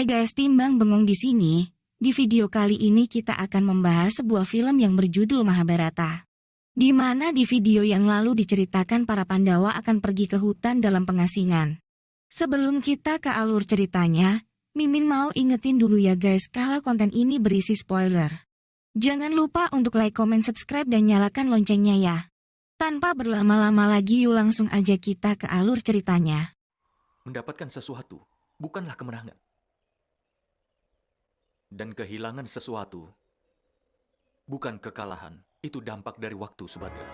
Hai guys, Timbang Bengong di sini. Di video kali ini kita akan membahas sebuah film yang berjudul Mahabharata. Di mana di video yang lalu diceritakan para Pandawa akan pergi ke hutan dalam pengasingan. Sebelum kita ke alur ceritanya, Mimin mau ingetin dulu ya guys kalau konten ini berisi spoiler. Jangan lupa untuk like, comment, subscribe, dan nyalakan loncengnya ya. Tanpa berlama-lama lagi yuk langsung aja kita ke alur ceritanya. Mendapatkan sesuatu bukanlah kemenangan. Dan kehilangan sesuatu bukan kekalahan. Itu dampak dari waktu, Subhadra.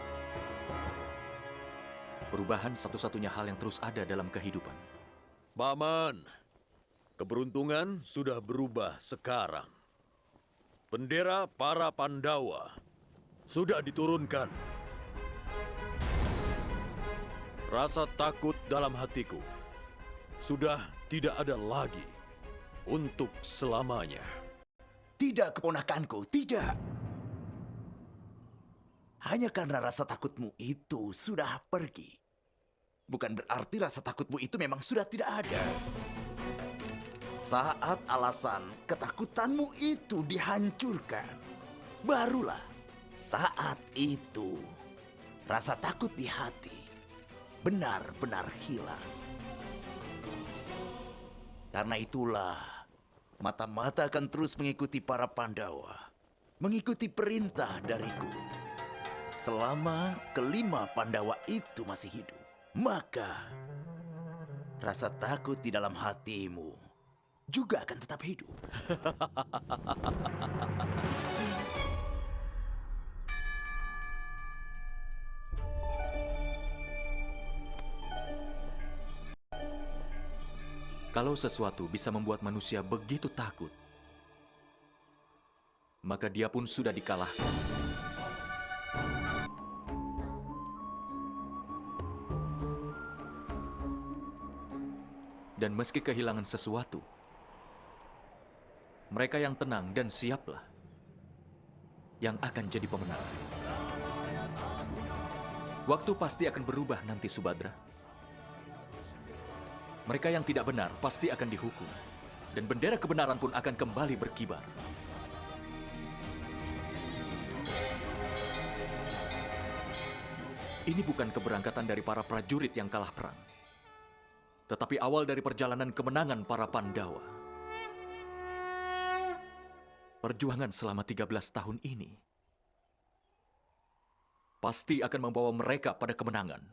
Perubahan satu-satunya hal yang terus ada dalam kehidupan. Paman, keberuntungan sudah berubah sekarang. Bendera para Pandawa sudah diturunkan. Rasa takut dalam hatiku sudah tidak ada lagi untuk selamanya. Tidak, keponakanku, tidak. Hanya karena rasa takutmu itu sudah pergi. Bukan berarti rasa takutmu itu memang sudah tidak ada. Saat alasan ketakutanmu itu dihancurkan, barulah saat itu rasa takut di hati benar-benar hilang. Karena itulah mata-mata akan terus mengikuti para Pandawa, mengikuti perintah dariku. Selama kelima Pandawa itu masih hidup, maka rasa takut di dalam hatimu juga akan tetap hidup. Kalau sesuatu bisa membuat manusia begitu takut, maka dia pun sudah dikalahkan. Dan meski kehilangan sesuatu, mereka yang tenang dan siaplah yang akan jadi pemenang. Waktu pasti akan berubah nanti, Subhadra. Mereka yang tidak benar pasti akan dihukum, dan bendera kebenaran pun akan kembali berkibar. Ini bukan keberangkatan dari para prajurit yang kalah perang, tetapi awal dari perjalanan kemenangan para Pandawa. Perjuangan selama 13 tahun ini pasti akan membawa mereka pada kemenangan.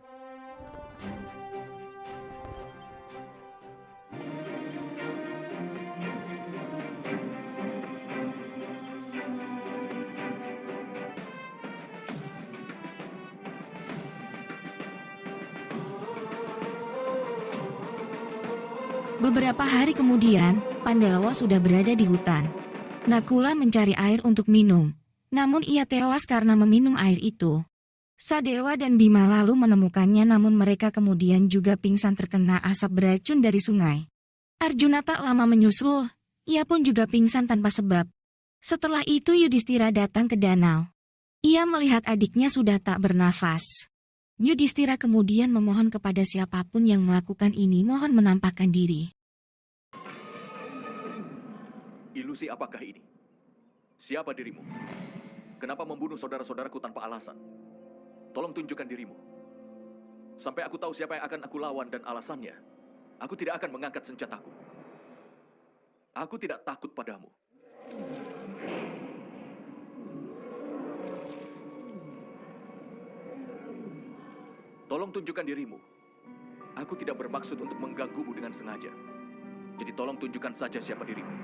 Beberapa hari kemudian, Pandawa sudah berada di hutan. Nakula mencari air untuk minum, namun ia tewas karena meminum air itu. Sadewa dan Bima lalu menemukannya, namun mereka kemudian juga pingsan terkena asap beracun dari sungai. Arjuna tak lama menyusul, ia pun juga pingsan tanpa sebab. Setelah itu Yudhistira datang ke danau. Ia melihat adiknya sudah tak bernafas. Yudhistira kemudian memohon kepada siapapun yang melakukan ini mohon menampakkan diri. Ilusi apakah ini? Siapa dirimu? Kenapa membunuh saudara-saudaraku tanpa alasan? Tolong tunjukkan dirimu. Sampai aku tahu siapa yang akan aku lawan dan alasannya, aku tidak akan mengangkat senjataku. Aku tidak takut padamu. Tolong tunjukkan dirimu. Aku tidak bermaksud untuk mengganggumu dengan sengaja. Jadi tolong tunjukkan saja siapa dirimu.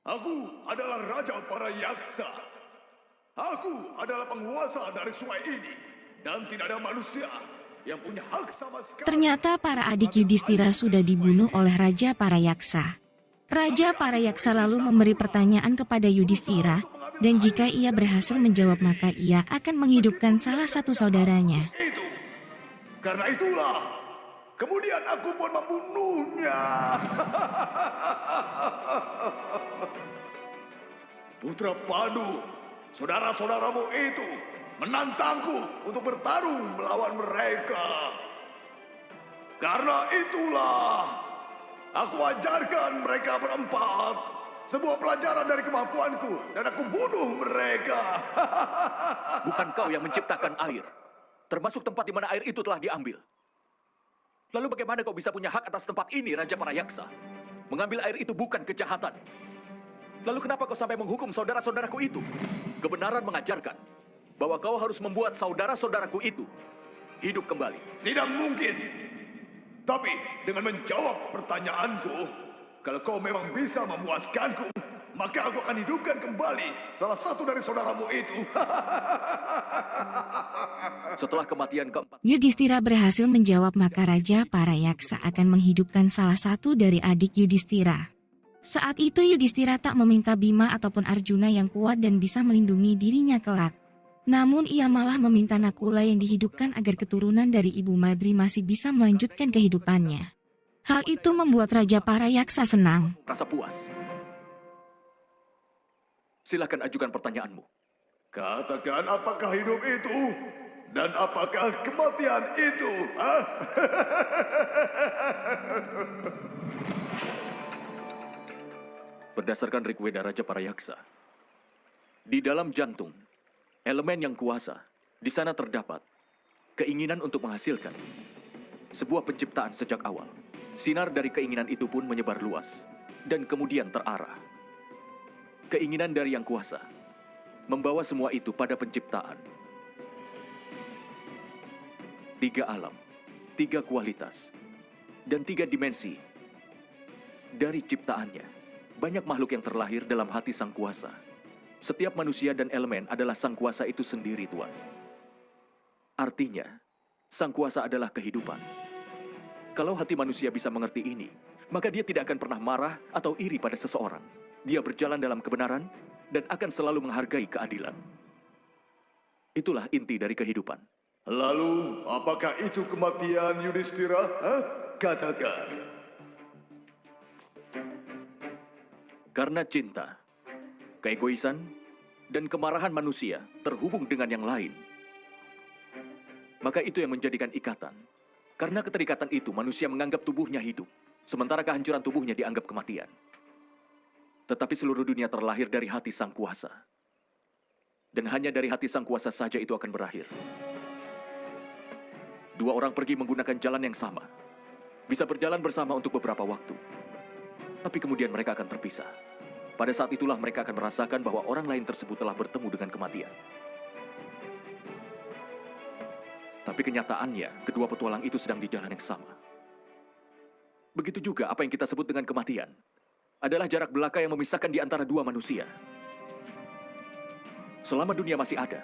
Aku adalah raja para yaksa. Aku adalah penguasa dari sungai ini. Dan tidak ada manusia yang punya hak sama sekali. Ternyata para adik Yudhistira sudah dibunuh oleh Raja para Yaksa. Raja para yaksa lalu memberi pertanyaan kepada Yudhistira, dan jika ia berhasil menjawab maka ia akan menghidupkan salah satu saudaranya. Itu. Karena itulah, kemudian aku pun membunuhnya. Putra Pandu, saudara-saudaramu itu menantangku untuk bertarung melawan mereka. Karena itulah, aku ajarkan mereka berempat sebuah pelajaran dari kemampuanku dan aku bunuh mereka. Bukan kau yang menciptakan air, termasuk tempat di mana air itu telah diambil. Lalu bagaimana kau bisa punya hak atas tempat ini, Raja para Yaksa? Mengambil air itu bukan kejahatan. Lalu kenapa kau sampai menghukum saudara-saudaraku itu? Kebenaran mengajarkan bahwa kau harus membuat saudara-saudaraku itu hidup kembali. Tidak mungkin. Tapi dengan menjawab pertanyaanku, kalau kau memang bisa memuaskanku, maka aku akan hidupkan kembali salah satu dari saudaramu itu. Setelah kematian keempat, Yudhistira berhasil menjawab maka Raja para yaksa akan menghidupkan salah satu dari adik Yudhistira. Saat itu Yudhistira tak meminta Bima ataupun Arjuna yang kuat dan bisa melindungi dirinya kelak. Namun ia malah meminta Nakula yang dihidupkan agar keturunan dari Ibu Madri masih bisa melanjutkan kehidupannya. Hal itu membuat Raja para yaksa senang. rasa puas. Silakan ajukan pertanyaanmu. Katakan apakah hidup itu dan apakah kematian itu? Hah? Berdasarkan Rigveda Raja para Yaksa, di dalam jantung, elemen yang kuasa, di sana terdapat keinginan untuk menghasilkan sebuah penciptaan sejak awal. Sinar dari keinginan itu pun menyebar luas dan kemudian terarah. Keinginan dari yang kuasa membawa semua itu pada penciptaan. 3 alam, 3 kualitas, dan 3 dimensi dari ciptaannya. Banyak makhluk yang terlahir dalam hati Sang Kuasa. Setiap manusia dan elemen adalah Sang Kuasa itu sendiri, Tuan. Artinya, Sang Kuasa adalah kehidupan. Kalau hati manusia bisa mengerti ini, maka dia tidak akan pernah marah atau iri pada seseorang. Dia berjalan dalam kebenaran dan akan selalu menghargai keadilan. Itulah inti dari kehidupan. Lalu, apakah itu kematian Yudhistira? Hah? Katakan. Karena cinta, keegoisan, dan kemarahan manusia terhubung dengan yang lain. Maka itu yang menjadikan ikatan. Karena keterikatan itu manusia menganggap tubuhnya hidup, sementara kehancuran tubuhnya dianggap kematian. Tetapi seluruh dunia terlahir dari hati Sang Kuasa. Dan hanya dari hati Sang Kuasa saja itu akan berakhir. 2 orang pergi menggunakan jalan yang sama. Bisa berjalan bersama untuk beberapa waktu. Tapi kemudian mereka akan terpisah. Pada saat itulah mereka akan merasakan bahwa orang lain tersebut telah bertemu dengan kematian. Tapi kenyataannya, kedua petualang itu sedang di jalan yang sama. Begitu juga apa yang kita sebut dengan kematian adalah jarak belaka yang memisahkan di antara 2 manusia. Selama dunia masih ada,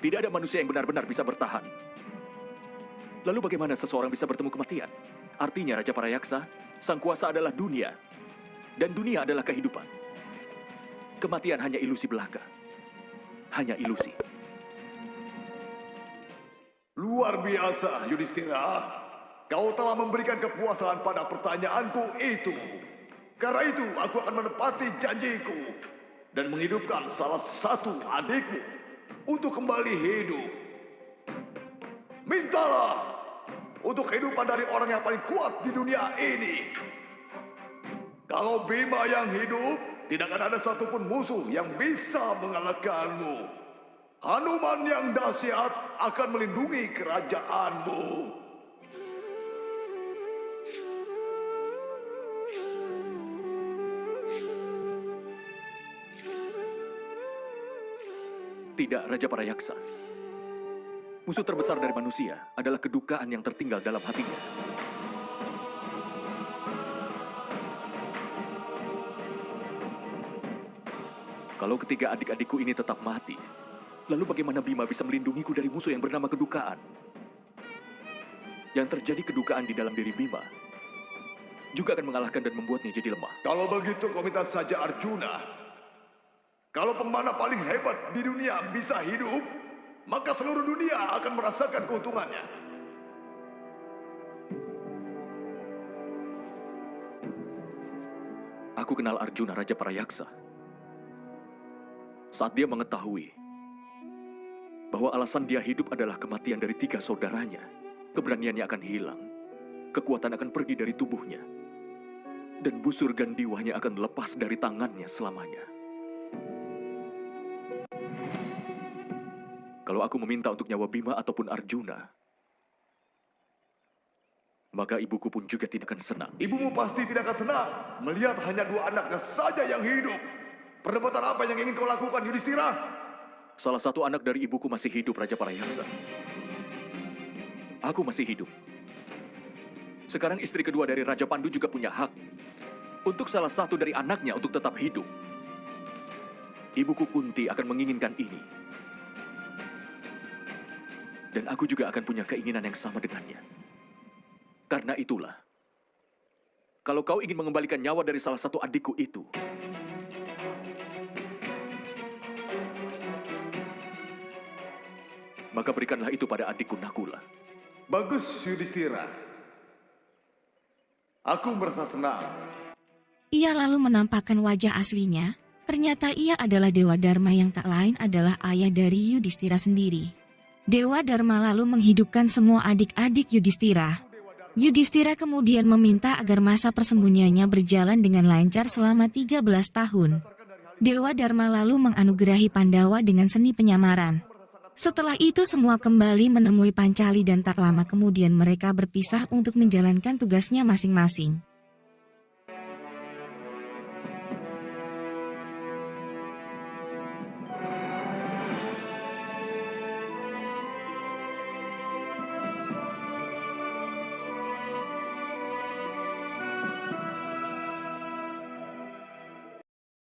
tidak ada manusia yang benar-benar bisa bertahan. Lalu bagaimana seseorang bisa bertemu kematian? Artinya Raja para Yaksa, Sang Kuasa adalah dunia, dan dunia adalah kehidupan. Kematian hanya ilusi belaka. Hanya ilusi. Luar biasa, Yudhistira. Kau telah memberikan kepuasan pada pertanyaanku itu. Karena itu, aku akan menepati janjiku dan menghidupkan salah satu adikmu untuk kembali hidup. Mintalah untuk kehidupan dari orang yang paling kuat di dunia ini. Kalau Bima yang hidup, tidak akan ada satupun musuh yang bisa mengalahkanmu. Hanuman yang dahsyat akan melindungi kerajaanmu. Tidak, Raja para Yaksa. Musuh terbesar dari manusia adalah kedukaan yang tertinggal dalam hatinya. Kalau ketiga adik-adikku ini tetap mati, lalu bagaimana Bima bisa melindungiku dari musuh yang bernama kedukaan? Yang terjadi kedukaan di dalam diri Bima juga akan mengalahkan dan membuatnya jadi lemah. Kalau begitu kau minta saja Arjuna. Kalau pemanah paling hebat di dunia bisa hidup, maka seluruh dunia akan merasakan keuntungannya. Aku kenal Arjuna, Raja Parayaksa. Saat dia mengetahui bahwa alasan dia hidup adalah kematian dari 3 saudaranya, keberaniannya akan hilang, kekuatan akan pergi dari tubuhnya, dan busur gandiwanya akan lepas dari tangannya selamanya. Kalau aku meminta untuk nyawa Bima ataupun Arjuna, maka ibuku pun juga tidak akan senang. Ibumu pasti tidak akan senang melihat hanya 2 anaknya saja yang hidup. Perdebatan apa yang ingin kau lakukan, Yudhistira? Salah satu anak dari ibuku masih hidup, Raja Parayaksa. Aku masih hidup. Sekarang istri kedua dari Raja Pandu juga punya hak untuk salah satu dari anaknya untuk tetap hidup. Ibuku Kunti akan menginginkan ini. Dan aku juga akan punya keinginan yang sama dengannya. Karena itulah, kalau kau ingin mengembalikan nyawa dari salah satu adikku itu, maka berikanlah itu pada adikku Nakula. Bagus, Yudhistira. Aku merasa senang. Ia lalu menampakkan wajah aslinya. Ternyata ia adalah Dewa Dharma yang tak lain adalah ayah dari Yudhistira sendiri. Dewa Dharma lalu menghidupkan semua adik-adik Yudhistira. Yudhistira kemudian meminta agar masa persembunyiannya berjalan dengan lancar selama 13 tahun. Dewa Dharma lalu menganugerahi Pandawa dengan seni penyamaran. Setelah itu semua kembali menemui Pancali dan tak lama kemudian mereka berpisah untuk menjalankan tugasnya masing-masing.